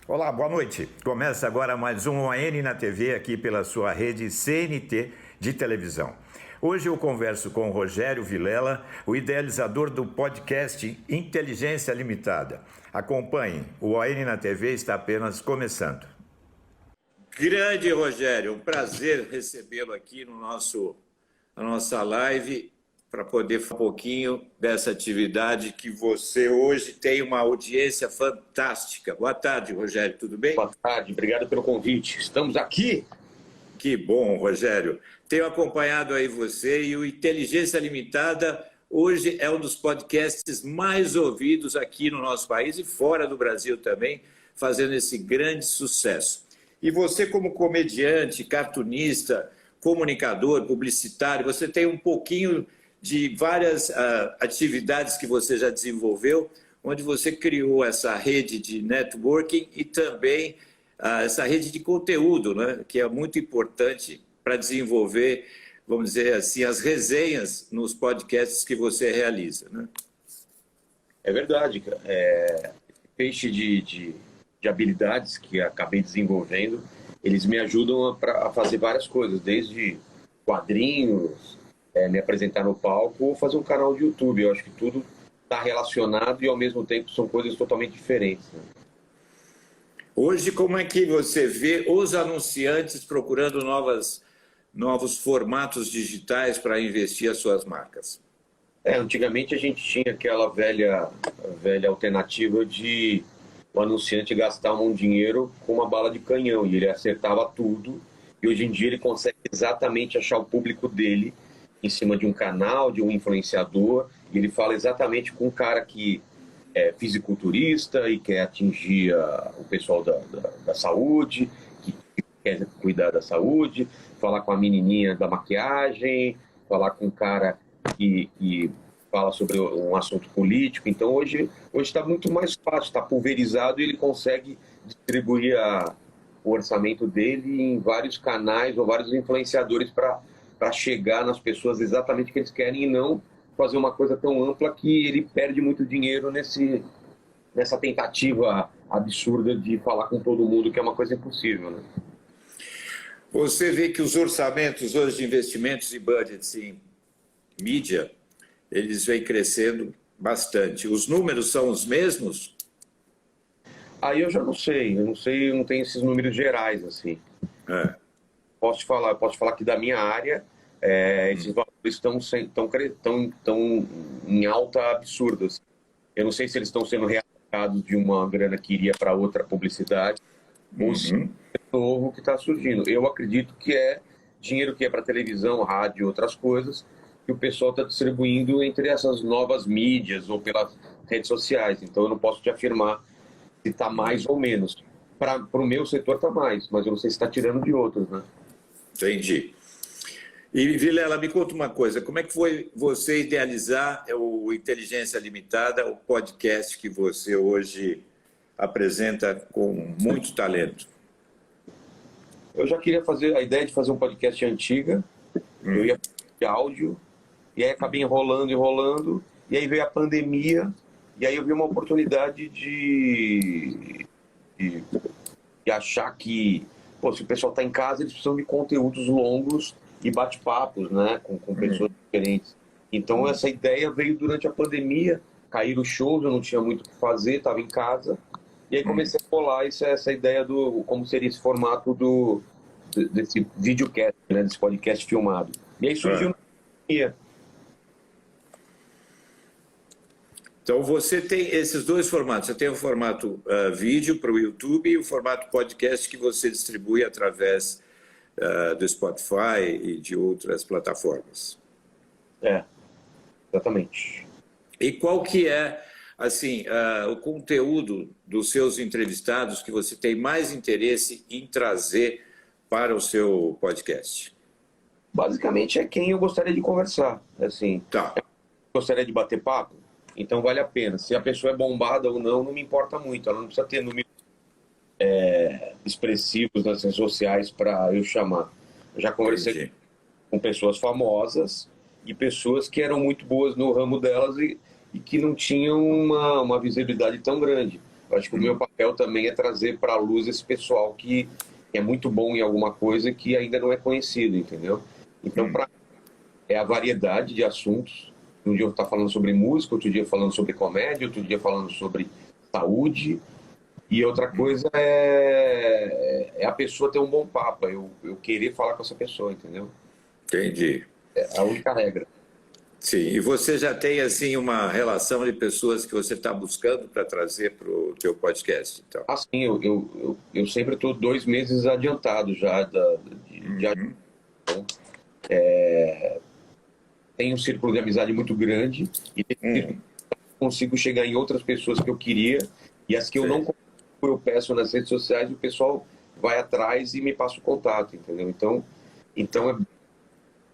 Olá, boa noite. Começa agora mais um ON na TV aqui pela sua rede CNT de televisão. Hoje eu converso com o Rogério Vilela, o idealizador do podcast Inteligência Limitada. Acompanhem, o ON na TV está apenas começando. Grande Rogério, um prazer recebê-lo aqui na nossa live para poder falar um pouquinho dessa atividade que você hoje tem uma audiência fantástica. Boa tarde, Rogério, tudo bem? Boa tarde, obrigado pelo convite. Estamos aqui. Que bom, Rogério. Tenho acompanhado aí você e o Inteligência Limitada hoje é um dos podcasts mais ouvidos aqui no nosso país e fora do Brasil também, fazendo esse grande sucesso. E você como comediante, cartunista, comunicador, publicitário, você tem um pouquinho de várias atividades que você já desenvolveu, onde você criou essa rede de networking e também essa rede de conteúdo, né, que é muito importante para desenvolver, vamos dizer assim, as resenhas nos podcasts que você realiza, né? É verdade, cara. Peixe de habilidades que acabei desenvolvendo, eles me ajudam a fazer várias coisas, desde quadrinhos, me apresentar no palco ou fazer um canal de YouTube. Eu acho que tudo está relacionado e, ao mesmo tempo, são coisas totalmente diferentes, né? Hoje, como é que você vê os anunciantes procurando novos formatos digitais para investir as suas marcas? Antigamente a gente tinha aquela velha alternativa de o anunciante gastar um dinheiro com uma bala de canhão e ele acertava tudo. E hoje em dia ele consegue exatamente achar o público dele em cima de um canal, de um influenciador, e ele fala exatamente com um cara que é fisiculturista e quer atingir o pessoal da saúde, que quer cuidar da saúde, falar com a menininha da maquiagem, falar com um cara que fala sobre um assunto político. Então hoje está muito mais fácil, está pulverizado e ele consegue distribuir o orçamento dele em vários canais ou vários influenciadores para chegar nas pessoas exatamente o que eles querem e não fazer uma coisa tão ampla que ele perde muito dinheiro nessa tentativa absurda de falar com todo mundo, que é uma coisa impossível, né? Você vê que os orçamentos hoje de investimentos e budgets em mídia, eles vêm crescendo bastante. Os números são os mesmos? Aí eu já não sei, eu não tenho esses números gerais, assim. Posso te falar que da minha área, esses valores estão em alta absurda, assim. Eu não sei se eles estão sendo realocados de uma grana que iria para outra publicidade, ou se é novo que está surgindo. Eu acredito que é dinheiro que é para televisão, rádio e outras coisas, que o pessoal está distribuindo entre essas novas mídias ou pelas redes sociais. Então eu não posso te afirmar se está mais ou menos. Para o meu setor está mais, mas eu não sei se está tirando de outros, né? Entendi. E, Vilela, me conta uma coisa, como é que foi você idealizar o Inteligência Limitada, o podcast que você hoje apresenta com muito talento? Eu já queria fazer a ideia de fazer um podcast antiga, eu ia fazer áudio, e aí acabei enrolando, e aí veio a pandemia, e aí eu vi uma oportunidade de achar que, se o pessoal está em casa, eles precisam de conteúdos longos e bate-papos, né, com pessoas diferentes. Então essa ideia veio durante a pandemia, caíram os shows, eu não tinha muito o que fazer, estava em casa, e aí comecei a colar essa ideia do como seria esse formato desse videocast, né, desse podcast filmado. E aí surgiu na pandemia. Então, você tem esses dois formatos. Você tem o formato vídeo para o YouTube e o formato podcast que você distribui através do Spotify e de outras plataformas. Exatamente. E qual que é, assim, o conteúdo dos seus entrevistados que você tem mais interesse em trazer para o seu podcast? Basicamente é quem eu gostaria de conversar. Assim, Tá. gostaria de bater papo, então vale a pena. Se a pessoa é bombada ou não me importa muito. Ela não precisa ter números expressivos nas redes sociais para eu chamar. Eu já conversei com pessoas famosas e pessoas que eram muito boas no ramo delas e que não tinham uma visibilidade tão grande. Eu acho que o meu papel também é trazer para a luz esse pessoal que é muito bom em alguma coisa que ainda não é conhecido, entendeu? Então, é a variedade de assuntos. Um dia eu estou falando sobre música, outro dia falando sobre comédia, outro dia falando sobre saúde. E outra coisa é a pessoa ter um bom papo, eu querer falar com essa pessoa, entendeu? Entendi. É a única regra. Sim, e você já tem assim uma relação de pessoas que você está buscando para trazer para o teu podcast, então? Assim, eu sempre estou 2 meses adiantado já então, tenho um círculo de amizade muito grande e consigo chegar em outras pessoas que eu queria e as que eu não consigo, eu peço nas redes sociais e o pessoal vai atrás e me passa o contato, entendeu? Então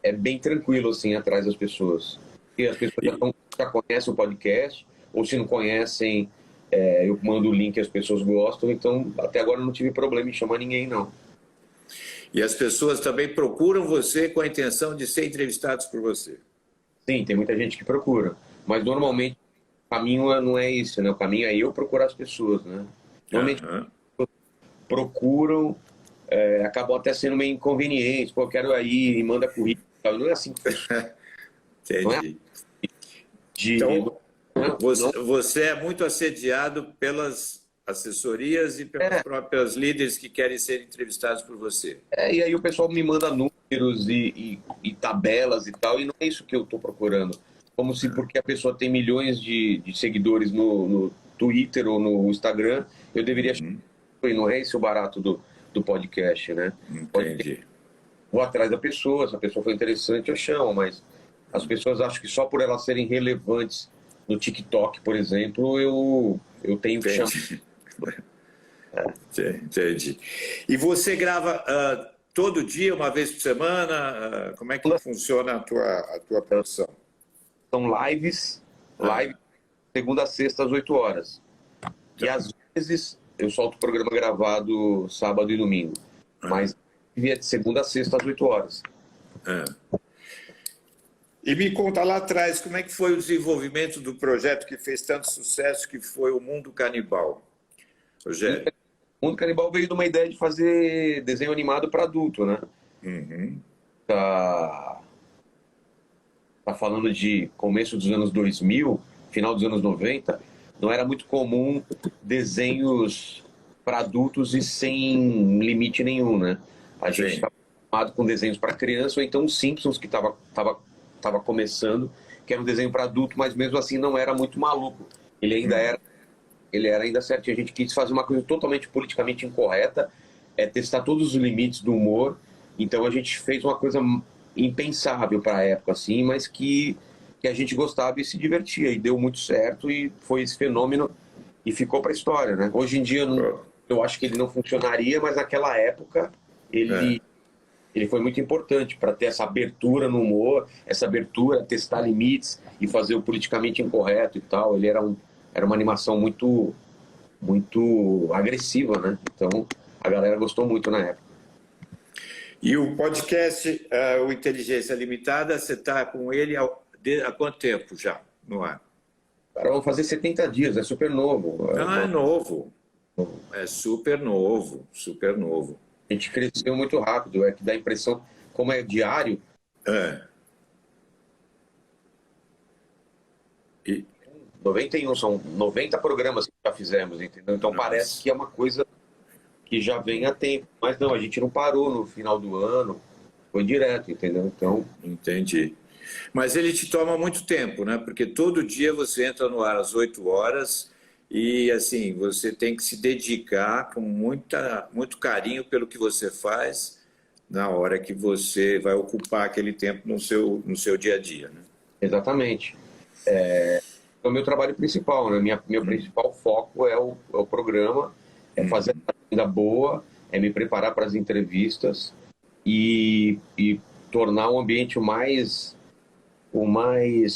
é bem tranquilo assim atrás das pessoas. E as pessoas já conhecem o podcast, ou se não conhecem, eu mando o link e as pessoas gostam, então até agora eu não tive problema em chamar ninguém, não. E as pessoas também procuram você com a intenção de ser entrevistados por você? Sim, tem muita gente que procura, mas normalmente o caminho não é isso, né? O caminho é eu procurar as pessoas, né? Normalmente procuram, acabam até sendo meio inconvenientes, pô, eu quero ir, e manda currículo, não é assim que funciona. Entendi. Então, você é muito assediado pelas assessorias e pelas próprias líderes que querem ser entrevistados por você. E aí o pessoal me manda números e tabelas e tal, e não é isso que eu estou procurando. Como se porque a pessoa tem milhões de seguidores no Twitter ou no Instagram, eu deveria... E não é esse o barato do podcast, né? Entendi. Vou atrás da pessoa, se a pessoa for interessante eu chamo, mas as pessoas acham que só por elas serem relevantes no TikTok, por exemplo, eu tenho que chamar. Entendi. E você grava todo dia, uma vez por semana? Como é que funciona a tua produção? São lives, segunda a sexta às 8 horas. E às vezes eu solto o programa gravado sábado e domingo. Mas é de segunda a sexta às 8 horas. E me conta lá atrás, como é que foi o desenvolvimento do projeto que fez tanto sucesso, que foi o Mundo Canibal, Rogério? O Mundo Canibal veio de uma ideia de fazer desenho animado para adulto, né? Tá falando de começo dos anos 2000, final dos anos 90, não era muito comum desenhos para adultos e sem limite nenhum, né? A gente estava acostumado com desenhos para criança, ou então os Simpsons, que estava começando, que era um desenho para adulto, mas mesmo assim não era muito maluco. Ele era ainda certinho. A gente quis fazer uma coisa totalmente politicamente incorreta, testar todos os limites do humor. Então a gente fez uma coisa impensável para a época, assim, mas que a gente gostava e se divertia. E deu muito certo e foi esse fenômeno e ficou para a história, né? Hoje em dia eu acho que ele não funcionaria, mas naquela época ele foi muito importante para ter essa abertura no humor, essa abertura, testar limites e fazer o politicamente incorreto e tal. Ele era uma animação muito, muito agressiva, né? Então a galera gostou muito na época. E o podcast, o Inteligência Limitada, você está com ele há quanto tempo já no ar? Cara, vamos fazer 70 dias, é super novo. É novo. É super novo, super novo. A gente cresceu muito rápido, que dá a impressão, como é diário. E 91, são 90 programas que já fizemos, entendeu? Então parece que é uma coisa que já vem há tempo. Mas não, a gente não parou no final do ano, foi direto, entendeu? Então... Entendi. Mas ele te toma muito tempo, né? Porque todo dia você entra no ar às 8 horas e, assim, você tem que se dedicar com muito carinho pelo que você faz na hora que você vai ocupar aquele tempo no seu dia a dia, né? Exatamente. É o meu trabalho principal, né? Meu principal foco é o programa, é fazer uma agenda boa, é me preparar para as entrevistas e tornar o ambiente o mais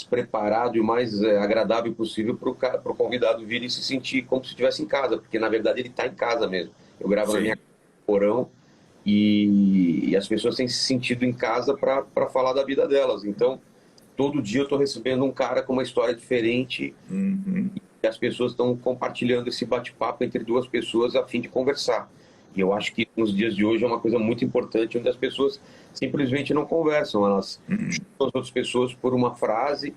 preparado e o mais agradável possível para o convidado vir e se sentir como se estivesse em casa, porque na verdade ele está em casa mesmo. Eu gravo na minha porão e as pessoas têm se sentido em casa para falar da vida delas. Então, todo dia eu estou recebendo um cara com uma história diferente e as pessoas estão compartilhando esse bate-papo entre duas pessoas a fim de conversar. E eu acho que nos dias de hoje é uma coisa muito importante, onde as pessoas simplesmente não conversam, elas juntam as outras pessoas por uma frase,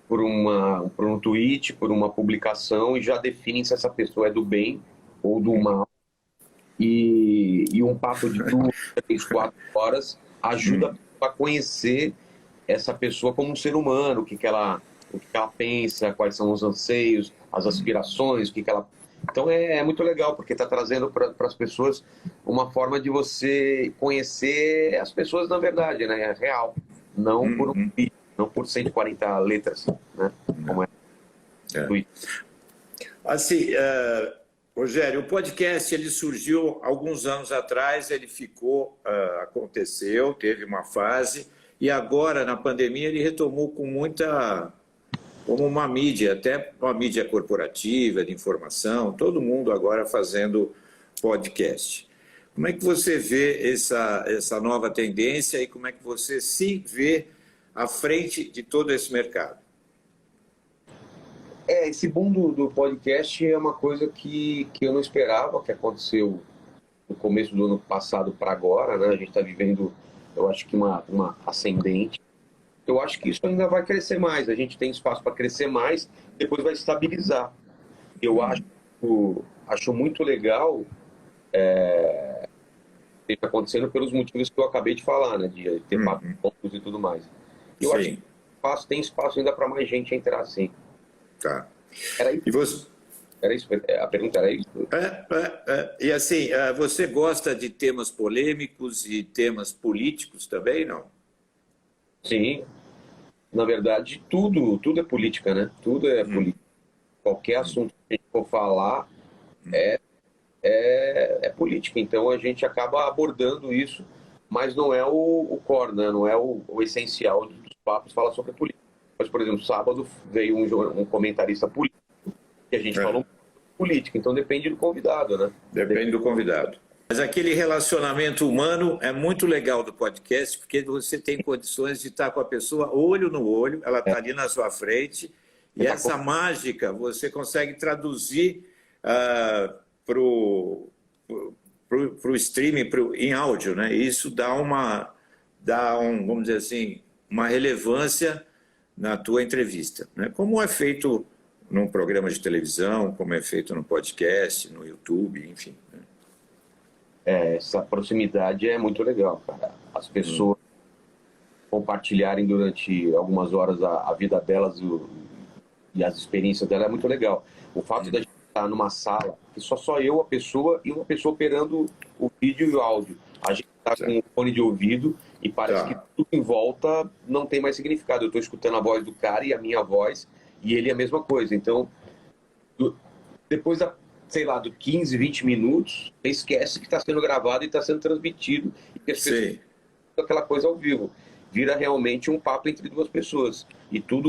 por um tweet, por uma publicação, e já definem se essa pessoa é do bem ou do mal. E um papo de 2, 3, 4 horas ajuda a conhecer essa pessoa como um ser humano, o que ela pensa, quais são os anseios, as aspirações, o que ela... Então é muito legal, porque está trazendo para as pessoas uma forma de você conhecer as pessoas na verdade, né? É real, não por um vídeo, não por 140 letras, né? Como é. Assim, Rogério, o podcast ele surgiu alguns anos atrás, ele aconteceu, teve uma fase, e agora, na pandemia, ele retomou com como uma mídia, até uma mídia corporativa, de informação, todo mundo agora fazendo podcast. Como é que você vê essa nova tendência e como é que você se vê à frente de todo esse mercado? Esse boom do podcast é uma coisa que eu não esperava, que aconteceu no começo do ano passado para agora, né? A gente está vivendo, eu acho que uma ascendente. Eu acho que isso ainda vai crescer mais, a gente tem espaço para crescer mais, depois vai estabilizar. Eu acho muito legal o que está acontecendo pelos motivos que eu acabei de falar, né? De ter papos e tudo mais. Eu acho que tem espaço ainda para mais gente entrar, sim. Tá. Era isso. E você... Era isso? A pergunta era isso? E assim, você gosta de temas polêmicos e temas políticos também, não? Sim. Na verdade, tudo é política, né? Tudo é política. Qualquer assunto que a gente for falar é política. Então, a gente acaba abordando isso, mas não é o core, né? Não é o essencial dos papos falar sobre política. Mas, por exemplo, sábado veio um comentarista político e a gente falou política. Então, depende do convidado, né? Depende do convidado. Mas aquele relacionamento humano é muito legal do podcast, porque você tem condições de estar com a pessoa olho no olho, ela está ali na sua frente, e essa mágica você consegue traduzir para o streaming, em áudio, né? E isso vamos dizer assim, uma relevância na tua entrevista, né? Como é feito num programa de televisão, como é feito no podcast, no YouTube, enfim, né? Essa proximidade é muito legal, cara. As pessoas compartilharem durante algumas horas a vida delas e as experiências delas é muito legal. O fato da gente estar numa sala, que só eu, a pessoa e uma pessoa operando o vídeo e o áudio. A gente está com um fone de ouvido e parece que tudo em volta não tem mais significado. Eu estou escutando a voz do cara e a minha voz, e ele é a mesma coisa. Então, depois sei lá, do 15, 20 minutos, você esquece que está sendo gravado e está sendo transmitido e que as pessoas aquela coisa ao vivo. Vira realmente um papo entre duas pessoas. E tudo...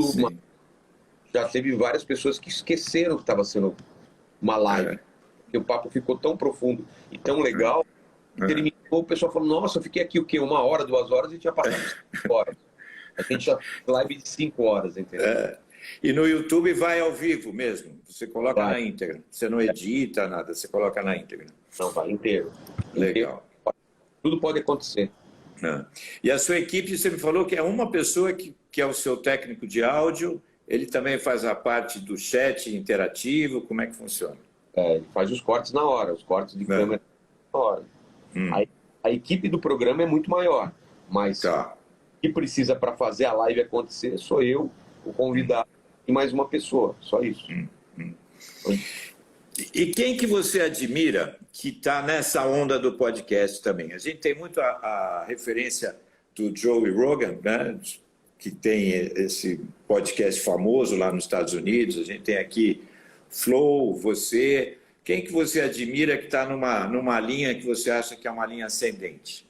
Já teve várias pessoas que esqueceram que estava sendo uma live. Porque o papo ficou tão profundo e tão legal, que terminou, o pessoal falou, nossa, eu fiquei aqui o quê? 1 hora, 2 horas e tinha passado 5 horas. A gente já fez live de 5 horas, entendeu? E no YouTube vai ao vivo mesmo, você coloca na íntegra, você não edita nada, você coloca na íntegra. Não, vai inteiro. Legal. Tudo pode acontecer. E a sua equipe, você me falou que é uma pessoa que é o seu técnico de áudio, ele também faz a parte do chat interativo, como é que funciona? Ele faz os cortes na hora, os cortes de câmera na hora. A equipe do programa é muito maior, mas o que precisa para fazer a live acontecer sou eu, o convidado e mais uma pessoa, só isso. E quem que você admira que está nessa onda do podcast também? A gente tem muito a referência do Joe Rogan, né? Que tem esse podcast famoso lá nos Estados Unidos. A gente tem aqui Flow, você. Quem que você admira que está numa linha que você acha que é uma linha ascendente?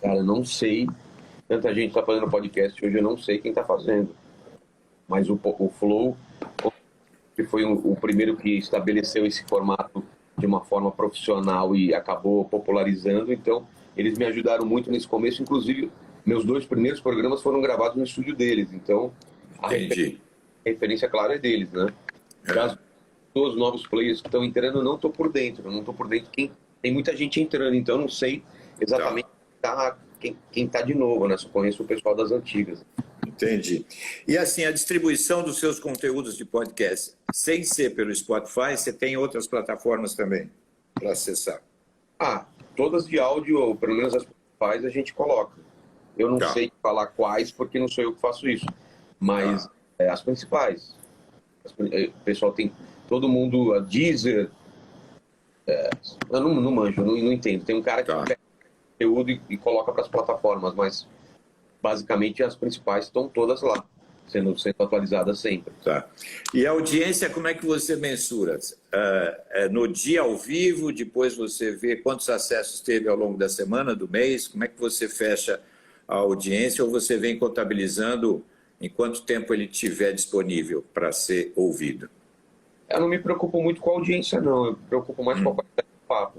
Cara, eu não sei. Tanta gente está fazendo podcast hoje, eu não sei quem está fazendo. Mas o Flow que foi o primeiro que estabeleceu esse formato de uma forma profissional e acabou popularizando. Então, eles me ajudaram muito nesse começo. Inclusive, meus 2 primeiros programas foram gravados no estúdio deles. Então, Entendi. referência, claro, é deles, né? Já os novos players que estão entrando, eu não estou por dentro. Eu não estou por dentro. Tem muita gente entrando, então eu não sei exatamente quem tá de novo, né? Só conheço o pessoal das antigas. Entendi. E assim, a distribuição dos seus conteúdos de podcast, sem ser pelo Spotify, você tem outras plataformas também para acessar? Todas de áudio, ou pelo menos as principais, a gente coloca. Eu não sei falar quais, porque não sou eu que faço isso. Mas as principais. O pessoal tem... Todo mundo, a Deezer... eu não manjo, não entendo. Tem um cara que pega conteúdo e coloca para as plataformas, mas basicamente as principais estão todas lá, sendo atualizadas sempre. Tá. E a audiência, como é que você mensura? No dia ao vivo, depois você vê quantos acessos teve ao longo da semana, do mês? Como é que você fecha a audiência ou você vem contabilizando em quanto tempo ele tiver disponível para ser ouvido? Eu não me preocupo muito com a audiência, não. Eu me preocupo mais com a qualidade do papo.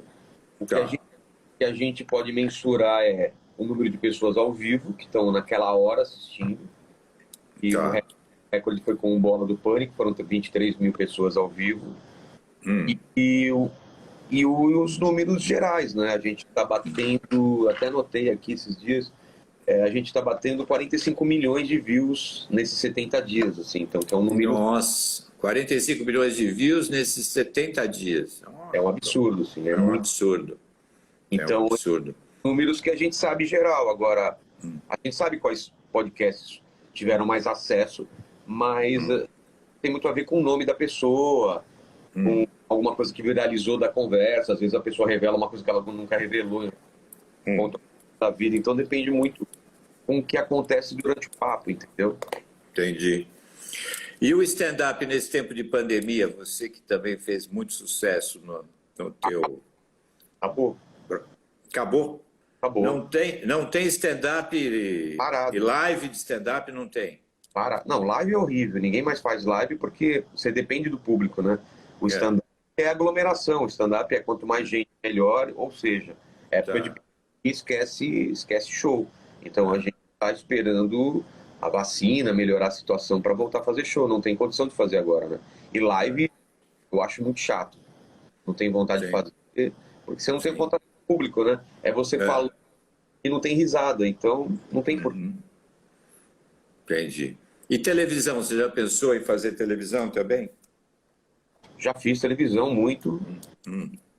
O que a gente pode mensurar é o número de pessoas ao vivo que estão naquela hora assistindo. E o recorde foi com o Bola do Pânico, foram 23 mil pessoas ao vivo. E os números gerais, né? A gente está batendo, até notei aqui esses dias, a gente está batendo 45 milhões de views nesses 70 dias, assim, então que é um número... Nossa, 45 milhões de views nesses 70 dias. É um absurdo, assim. É um absurdo. Então, é um absurdo. Números que a gente sabe geral. Agora, a gente sabe quais podcasts tiveram mais acesso, mas tem muito a ver com o nome da pessoa, com alguma coisa que viralizou da conversa. Às vezes a pessoa revela uma coisa que ela nunca revelou da vida. Então depende muito com o que acontece durante o papo, entendeu? Entendi. E o stand-up nesse tempo de pandemia, você que também fez muito sucesso no teu... Acabou. Acabou? Acabou. Não tem stand-up e live de stand-up, não tem? Não, live é horrível. Ninguém mais faz live porque você depende do público, né? O stand-up é aglomeração. O stand-up é quanto mais gente, melhor. Ou seja, época de esquece show. Então a gente está esperando a vacina, melhorar a situação para voltar a fazer show. Não tem condição de fazer agora, né? E live eu acho muito chato. Não tem vontade de fazer, porque você não tem contato com o público, né? É você falando e não tem risada, então não tem porquê. Entendi. E televisão, você já pensou em fazer televisão também? Já fiz televisão muito.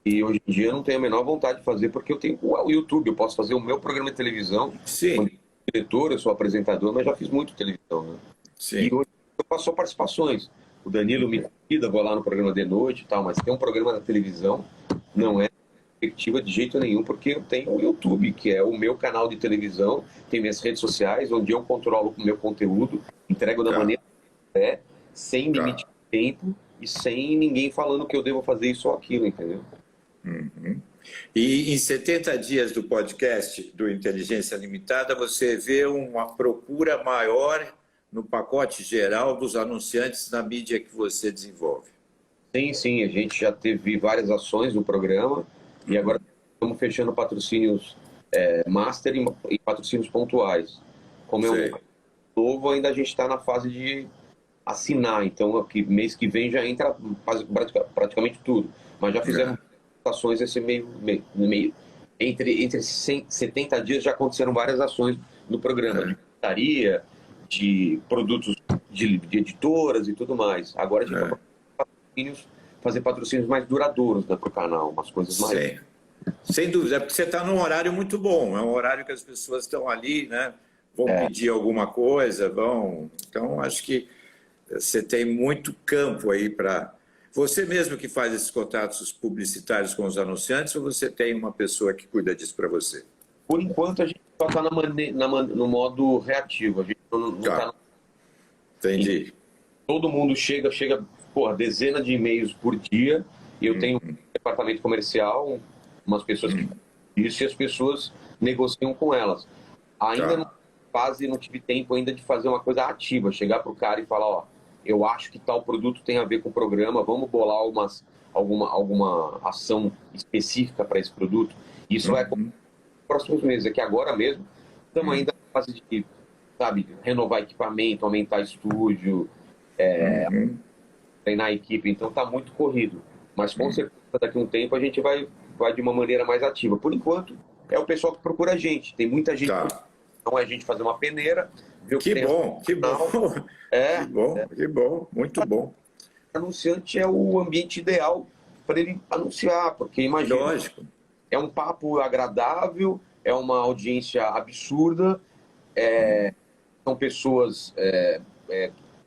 E hoje em dia eu não tenho a menor vontade de fazer, porque eu tenho o YouTube, eu posso fazer o meu programa de televisão. Sim. Diretor, eu sou apresentador, mas já fiz muito televisão, né? Sim. E hoje eu faço participações. O Danilo me convida, vou lá no programa de noite e tal, mas ter um programa na televisão não é perspectiva de jeito nenhum, porque eu tenho o YouTube, que é o meu canal de televisão, tem minhas redes sociais, onde eu controlo o meu conteúdo, entrego da maneira que é, sem limite de tempo e sem ninguém falando que eu devo fazer isso ou aquilo, entendeu? E em 70 dias do podcast do Inteligência Limitada, você vê uma procura maior no pacote geral dos anunciantes na mídia que você desenvolve? Sim, a gente já teve várias ações no programa e agora estamos fechando patrocínios master e patrocínios pontuais. Como é um novo, ainda a gente está na fase de assinar, então aqui, mês que vem já entra praticamente tudo, mas já fizemos ações esse meio entre 70 dias já aconteceram várias ações no programa, de pizzaria, de produtos de editoras e tudo mais. Agora a gente vai fazer patrocínios mais duradouros, né, para o canal, umas coisas mais... Sem dúvida, é porque você está num horário muito bom, é um horário que as pessoas estão ali, né, vão pedir alguma coisa, então acho que você tem muito campo aí para... Você mesmo que faz esses contatos publicitários com os anunciantes ou você tem uma pessoa que cuida disso para você? Por enquanto a gente só está no modo reativo, a gente não está... Entendi. Todo mundo chega dezenas de e-mails por dia, e eu tenho um departamento comercial, umas pessoas que isso, e as pessoas negociam com elas. Ainda não tive tempo ainda de fazer uma coisa ativa, chegar para o cara e falar, eu acho que tal produto tem a ver com o programa, vamos bolar alguma ação específica para esse produto. Isso vai acontecer nos próximos meses. É que agora mesmo estamos ainda na fase de, renovar equipamento, aumentar estúdio, Uhum. treinar a equipe, então está muito corrido. Mas com certeza daqui a um tempo a gente vai de uma maneira mais ativa. Por enquanto, é o pessoal que procura a gente. Tem muita gente, Tá. então é a gente fazer uma peneira, ver o que Que tem. bom, que bom. Que É, bom, que bom. Muito bom. anunciante é o ambiente ideal para ele anunciar, porque imagina, Lógico. é um papo agradável, é uma audiência absurda, são pessoas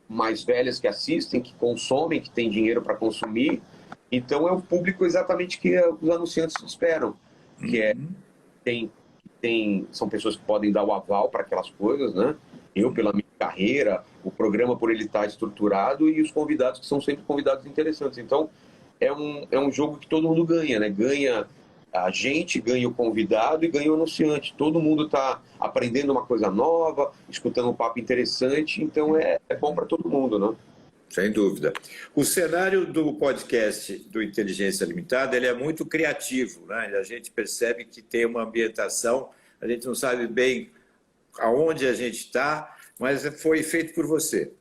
mais velhas que assistem, que consomem, que têm dinheiro para consumir. Então é o público exatamente que os anunciantes esperam, que é são pessoas que podem dar o aval para aquelas coisas, né? Eu, pela minha carreira, o programa por ele estar estruturado e os convidados que são sempre convidados interessantes. Então é um jogo que todo mundo ganha, né? Ganha a gente, ganha o convidado e ganha o anunciante. Todo mundo está aprendendo uma coisa nova, escutando um papo interessante, então é bom para todo mundo, né? Sem dúvida. O cenário do podcast do Inteligência Limitada, ele é muito criativo, né? A gente percebe que tem uma ambientação, a gente não sabe bem aonde a gente está, mas foi feito por você,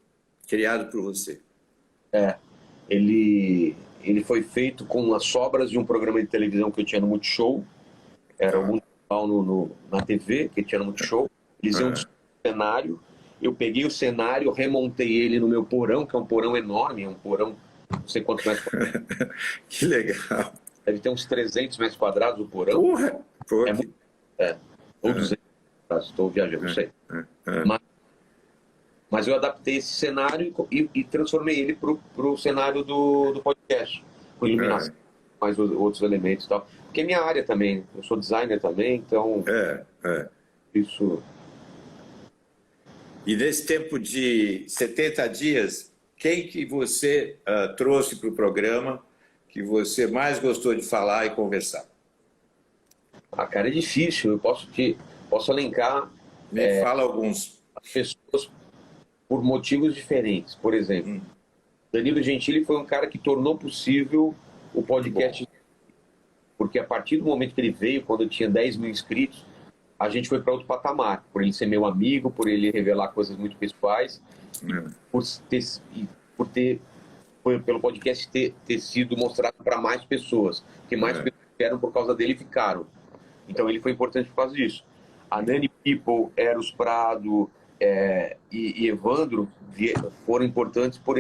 criado por você. Ele foi feito com as sobras de um programa de televisão que eu tinha no Multishow, era o Municipal na TV, que tinha no Multishow. Eles iam discutir o cenário, eu peguei o cenário, remontei ele no meu porão, que é um porão enorme, é um porão, não sei quantos metros quadrados. Que legal. Deve ter uns 300 metros quadrados o porão. Porra! Porra. Ou 200 metros quadrados, estou viajando, não sei. Mas eu adaptei esse cenário e transformei ele para o cenário do podcast, com iluminação, mais outros elementos e tal. Porque é minha área também, eu sou designer também, então isso... E nesse tempo de 70 dias, quem que você trouxe para o programa que você mais gostou de falar e conversar? Cara, é difícil, eu posso elencar... Me fala alguns. Pessoas por motivos diferentes. Por exemplo, Danilo Gentili foi um cara que tornou possível o podcast, porque a partir do momento que ele veio, quando eu tinha 10 mil inscritos, a gente foi para outro patamar, por ele ser meu amigo, por ele revelar coisas muito pessoais, pelo podcast ter sido mostrado para mais pessoas, porque mais pessoas vieram por causa dele e ficaram. Então ele foi importante por causa disso. A Nani People, Eros Prado e Evandro foram importantes por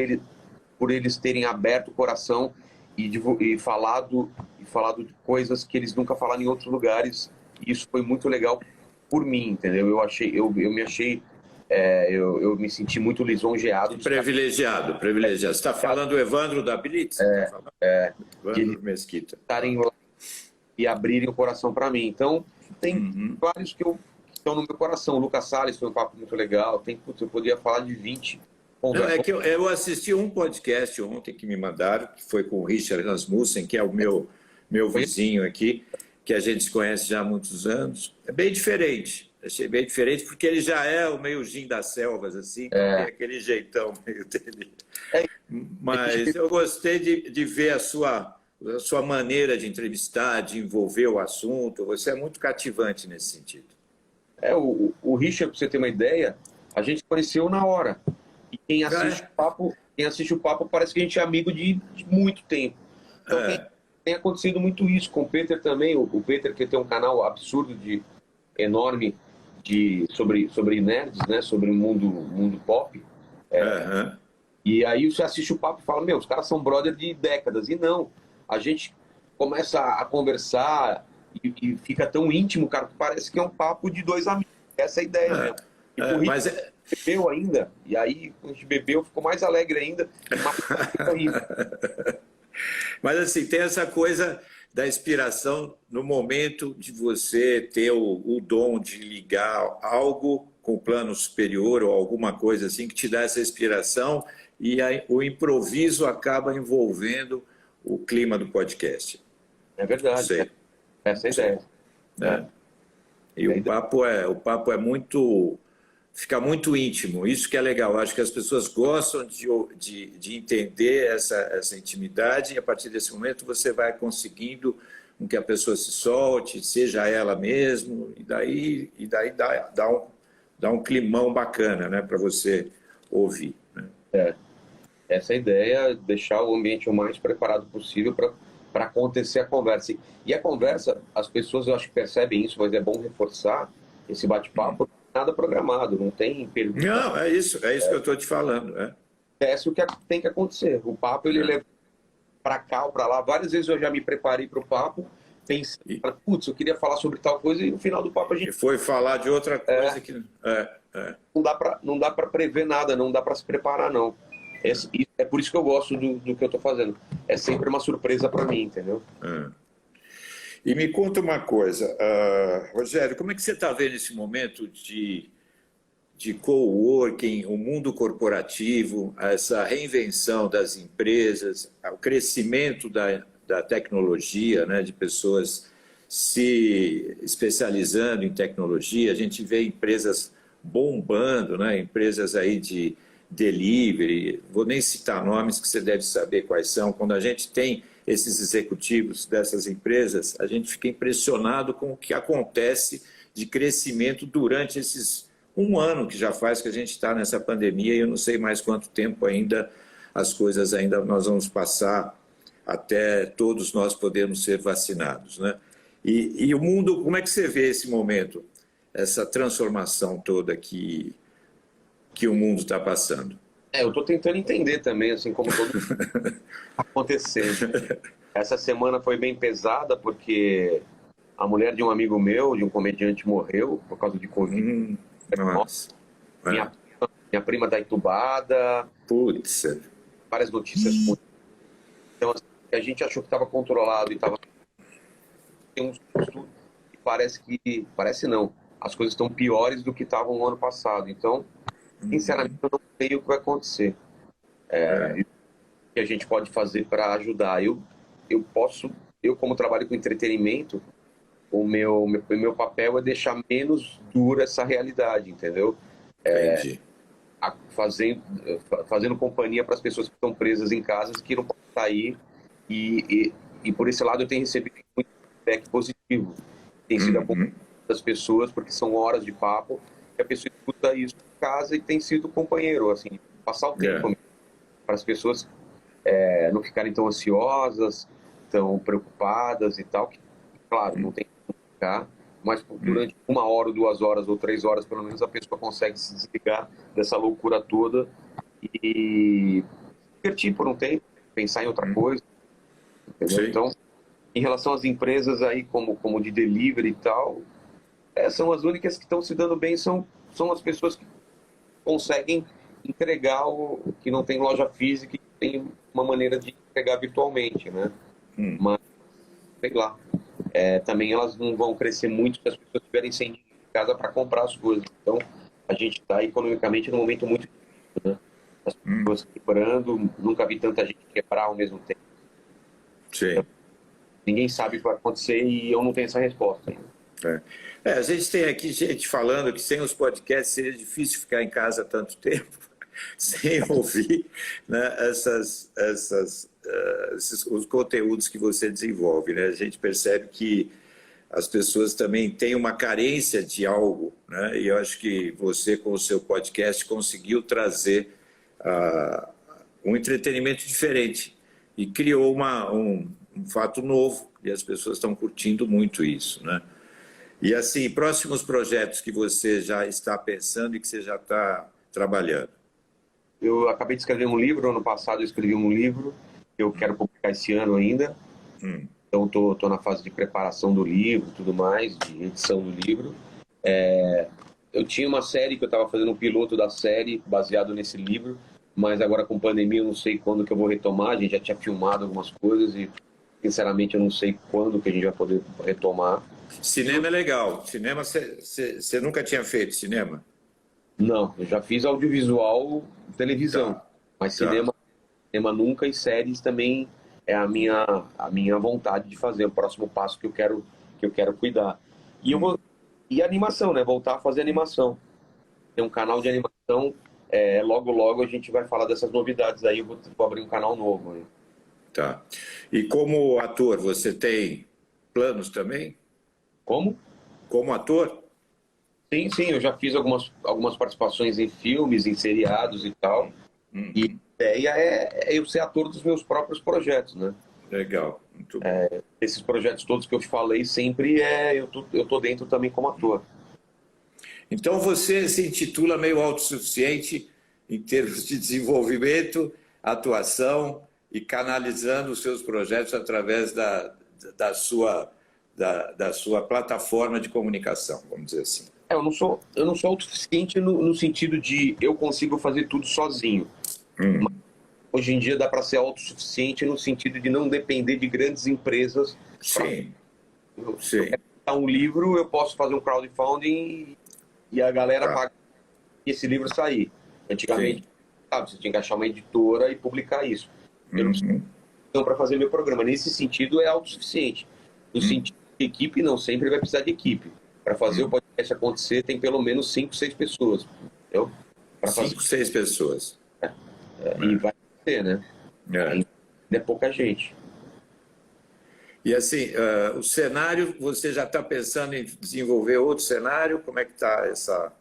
eles terem aberto o coração e falado de coisas que eles nunca falaram em outros lugares. E isso foi muito legal por mim, entendeu? Eu me senti muito lisonjeado. Privilegiado. Você está falando do Evandro da Blitz? Evandro Mesquita. Estarem lá e abrirem o coração para mim. Então, tem vários que estão no meu coração. O Lucas Salles foi um papo muito legal. Eu poderia falar de 20. Eu assisti um podcast ontem que me mandaram, que foi com o Richard Rasmussen, que é o meu vizinho aqui, que a gente se conhece já há muitos anos. É bem diferente. Achei bem diferente, porque ele já é o meio Jim das Selvas, assim, tem aquele jeitão meio dele. Mas eu gostei de ver a sua maneira de entrevistar, de envolver o assunto. Você é muito cativante nesse sentido. O Richard, para você ter uma ideia, a gente se conheceu na hora. E quem assiste o papo parece que a gente é amigo de muito tempo. Então tem acontecido muito isso. Com o Peter também. O Peter, que tem um canal absurdo, enorme, sobre nerds, né? Sobre o mundo pop. E aí você assiste o papo e fala, os caras são brother de décadas. E não, a gente começa a conversar e fica tão íntimo, cara, que parece que é um papo de dois amigos. Essa é a ideia, né? E o Richard bebeu ainda, e aí quando a gente bebeu ficou mais alegre ainda. Mas assim, tem essa coisa da inspiração no momento de você ter o dom de ligar algo com o plano superior ou alguma coisa assim que te dá essa inspiração e aí, o improviso acaba envolvendo o clima do podcast. É verdade. Essa é a ideia. E o papo é muito... Fica muito íntimo, isso que é legal. Eu acho que as pessoas gostam de entender essa intimidade e a partir desse momento você vai conseguindo com que a pessoa se solte, seja ela mesmo, e daí dá um climão bacana, né, para você ouvir. Né? Essa é a ideia, deixar o ambiente o mais preparado possível para acontecer a conversa. E a conversa, as pessoas eu acho que percebem isso, mas é bom reforçar esse bate-papo, nada programado, não tem pergunta. Não, é isso que eu estou te falando. Acontece o que tem que acontecer. O papo ele leva para cá ou para lá. Várias vezes eu já me preparei para o papo, pensei, putz, eu queria falar sobre tal coisa e no final do papo a gente... E foi falar de outra coisa que... Não dá para prever nada, não dá para se preparar, não. É por isso que eu gosto do que eu estou fazendo. É sempre uma surpresa para mim, entendeu? E me conta uma coisa, Rogério, como é que você está vendo esse momento de coworking, o mundo corporativo, essa reinvenção das empresas, o crescimento da tecnologia, né, de pessoas se especializando em tecnologia? A gente vê empresas bombando, né, empresas aí de delivery, vou nem citar nomes que você deve saber quais são. Quando a gente tem esses executivos dessas empresas, a gente fica impressionado com o que acontece de crescimento durante esses um ano que já faz que a gente está nessa pandemia, e eu não sei mais quanto tempo ainda as coisas ainda nós vamos passar até todos nós podermos ser vacinados, né? E o mundo, como é que você vê esse momento, essa transformação toda que o mundo está passando? Eu estou tentando entender também, assim como todo está acontecendo. Essa semana foi bem pesada porque a mulher de um amigo meu, de um comediante, morreu por causa de Covid. Nossa. Minha prima está entubada. Putz. Várias notícias. Então, assim, a gente achou que estava controlado e estava... Tem um susto e parece não. As coisas estão piores do que estavam no ano passado. Então, sinceramente, eu não sei o que vai acontecer. O que a gente pode fazer para ajudar? Eu como trabalho com entretenimento, o meu papel é deixar menos dura essa realidade, entendeu? Fazendo companhia para as pessoas que estão presas em casas, que não podem sair. E por esse lado eu tenho recebido muito feedback positivo. Tem sido a companhia das pessoas, porque são horas de papo, que a pessoa escuta isso em casa e tem sido companheiro, assim, passar o tempo para as pessoas não ficarem tão ansiosas, tão preocupadas e tal. Que, claro, não tem como ficar, mas durante 1 hora, ou 2 horas, ou 3 horas, pelo menos, a pessoa consegue se desligar dessa loucura toda e se divertir por um tempo, pensar em outra coisa. Entendeu? Então, em relação às empresas aí, como de delivery e tal, são as únicas que estão se dando bem, são as pessoas que conseguem entregar o que não tem loja física e tem uma maneira de entregar virtualmente, né? Mas, sei lá, também elas não vão crescer muito se as pessoas tiverem sem dinheiro em casa para comprar as coisas. Então, a gente está economicamente num momento muito difícil, né? As pessoas quebrando, nunca vi tanta gente quebrar ao mesmo tempo. Sim. Ninguém sabe o que vai acontecer e eu não tenho essa resposta ainda. A gente tem aqui gente falando que sem os podcasts seria difícil ficar em casa tanto tempo, sem ouvir, né, os conteúdos que você desenvolve, né? A gente percebe que as pessoas também têm uma carência de algo, né? E eu acho que você, com o seu podcast, conseguiu trazer um entretenimento diferente e criou um fato novo, e as pessoas estão curtindo muito isso, né? E assim, próximos projetos que você já está pensando e que você já está trabalhando? Eu acabei de escrever um livro, ano passado eu escrevi um livro, que eu quero publicar esse ano ainda. Então estou na fase de preparação do livro, tudo mais, de edição do livro. Eu tinha uma série que eu estava fazendo um piloto da série, baseado nesse livro, mas agora com pandemia eu não sei quando que eu vou retomar, a gente já tinha filmado algumas coisas e, sinceramente, eu não sei quando que a gente vai poder retomar. Cinema é legal. Cinema, você nunca tinha feito cinema? Não, eu já fiz audiovisual, televisão, mas cinema nunca, e séries também é a minha vontade de fazer, o próximo passo que eu quero cuidar. E animação, né? Voltar a fazer animação. Tem um canal de animação, logo a gente vai falar dessas novidades aí, eu vou abrir um canal novo aí. Tá. E como ator, você tem planos também? Como? Como ator? Sim, eu já fiz algumas participações em filmes, em seriados e tal. E ideia é eu ser ator dos meus próprios projetos, né? Legal, muito bom. Esses projetos todos que eu te falei, sempre eu tô dentro também como ator. Então você se intitula meio autossuficiente em termos de desenvolvimento, atuação e canalizando os seus projetos através da sua plataforma de comunicação, vamos dizer assim. Eu não sou autossuficiente no sentido de eu consigo fazer tudo sozinho. Mas hoje em dia dá para ser autossuficiente no sentido de não depender de grandes empresas. Sim. Se eu quero editar um livro, eu posso fazer um crowdfunding e a galera paga esse livro sair. Antigamente, sabe, você tinha que achar uma editora e publicar isso. Eu não preciso para fazer meu programa. Nesse sentido, é autossuficiente. No sentido de equipe, não sempre vai precisar de equipe. Para fazer o podcast acontecer, tem pelo menos 5, 6 pessoas. Entendeu? 5, 6 pessoas. E vai ser, né? É pouca gente. E assim, o cenário, você já está pensando em desenvolver outro cenário? Como é que está essa...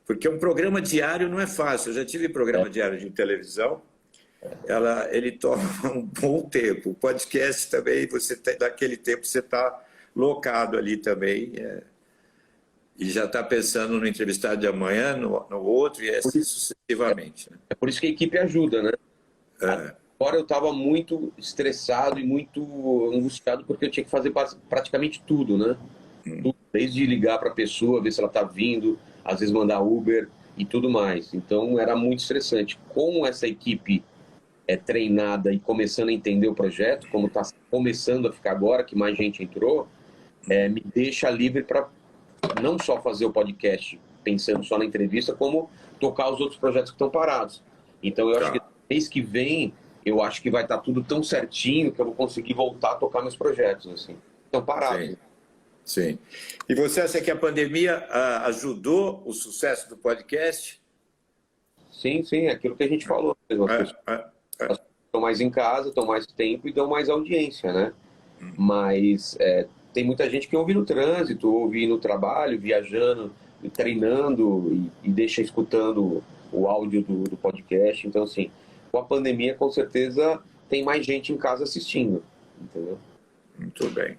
Porque um programa diário não é fácil. Eu já tive programa diário de televisão, ele toma um bom tempo. O podcast também, naquele tempo você está locado ali também. E já está pensando no entrevistado de amanhã, no outro, e assim sucessivamente. Né? É por isso que a equipe ajuda, né? Agora eu estava muito estressado e muito angustiado porque eu tinha que fazer praticamente tudo, né? Tudo, desde ligar para a pessoa, ver se ela está vindo, às vezes mandar Uber e tudo mais. Então era muito estressante. Com essa equipe treinada e começando a entender o projeto, como está começando a ficar agora, que mais gente entrou, me deixa livre para não só fazer o podcast pensando só na entrevista, como tocar os outros projetos que estão parados. Então eu acho que mês que vem, eu acho que vai estar tudo tão certinho que eu vou conseguir voltar a tocar meus projetos, assim. Estão parados. Sim. E você acha que a pandemia ajudou o sucesso do podcast? Sim, é aquilo que a gente falou. As pessoas estão mais em casa, estão mais tempo e dão mais audiência, né? Mas tem muita gente que ouve no trânsito, ouve no trabalho, viajando, treinando e deixa escutando o áudio do podcast. Então, assim, com a pandemia, com certeza, tem mais gente em casa assistindo, entendeu? Muito bem.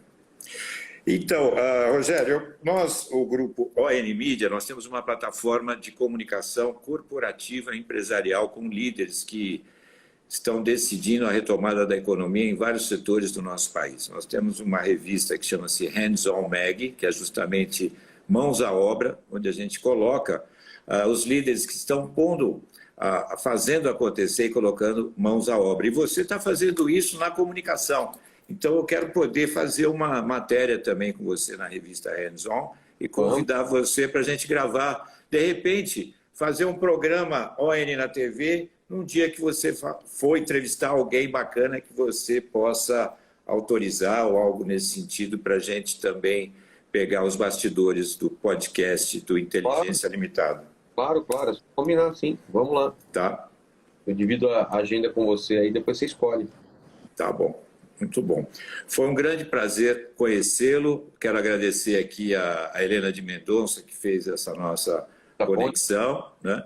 Então, Rogério, nós, o grupo ON Mídia, nós temos uma plataforma de comunicação corporativa empresarial com líderes que estão decidindo a retomada da economia em vários setores do nosso país. Nós temos uma revista que chama-se Hands On Mag, que é justamente mãos à obra, onde a gente coloca os líderes que estão fazendo acontecer e colocando mãos à obra. E você está fazendo isso na comunicação. Então, eu quero poder fazer uma matéria também com você na revista Hands On e convidar você para a gente gravar, de repente, fazer um programa ON na TV, num dia que você for entrevistar alguém bacana que você possa autorizar ou algo nesse sentido para a gente também pegar os bastidores do podcast do Inteligência Limitada. Claro, combinar sim, vamos lá. Tá. Eu divido a agenda com você aí, depois você escolhe. Tá bom, muito bom. Foi um grande prazer conhecê-lo. Quero agradecer aqui a Helena de Mendonça, que fez essa nossa conexão, né?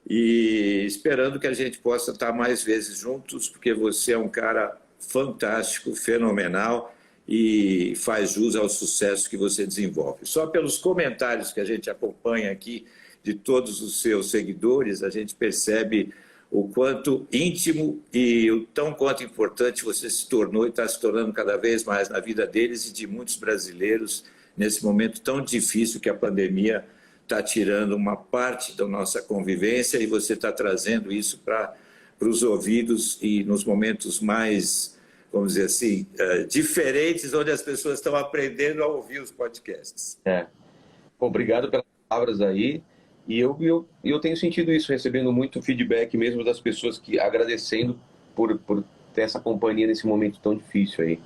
E esperando que a gente possa estar mais vezes juntos, porque você é um cara fantástico, fenomenal e faz jus ao sucesso que você desenvolve. Só pelos comentários que a gente acompanha aqui de todos os seus seguidores, a gente percebe o quanto íntimo e o tão quanto importante você se tornou e está se tornando cada vez mais na vida deles e de muitos brasileiros nesse momento tão difícil que a pandemia está tirando uma parte da nossa convivência e você está trazendo isso para os ouvidos e nos momentos mais, vamos dizer assim, diferentes, onde as pessoas estão aprendendo a ouvir os podcasts. Obrigado pelas palavras aí. E eu tenho sentido isso, recebendo muito feedback mesmo das pessoas que agradecendo por ter essa companhia nesse momento tão difícil aí.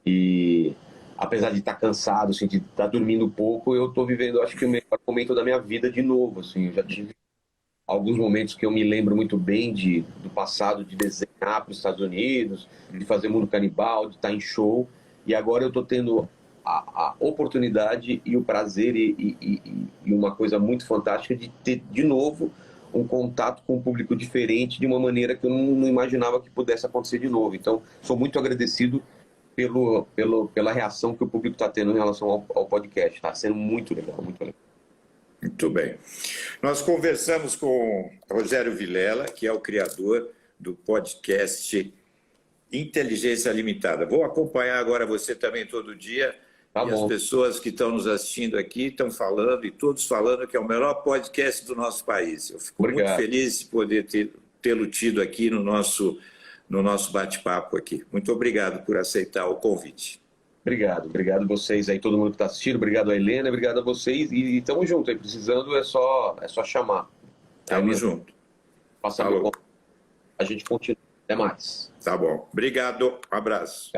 E apesar de estar cansado, assim, de estar dormindo pouco, eu estou vivendo, acho que o melhor momento da minha vida de novo. Assim, eu já tive alguns momentos que eu me lembro muito bem do passado, de desenhar para os Estados Unidos, de fazer Mundo Canibal, de estar em show. E agora eu estou tendo a oportunidade e o prazer e uma coisa muito fantástica de ter, de novo, um contato com um público diferente de uma maneira que eu não imaginava que pudesse acontecer de novo. Então, sou muito agradecido pela reação que o público está tendo em relação ao podcast. Está sendo muito legal, muito legal. Muito bem. Nós conversamos com Rogério Vilela, que é o criador do podcast Inteligência Limitada. Vou acompanhar agora você também todo dia. Tá e bom. As pessoas que estão nos assistindo aqui estão falando, e todos falando, que é o melhor podcast do nosso país. Eu fico muito feliz de poder tê-lo tido aqui no nosso bate-papo aqui. Muito obrigado por aceitar o convite. Obrigado a vocês aí, todo mundo que está assistindo. Obrigado a Helena, obrigado a vocês. E estamos juntos aí, precisando é só chamar. Estamos juntos. A gente continua. Até mais. Tá bom. Obrigado. Um abraço.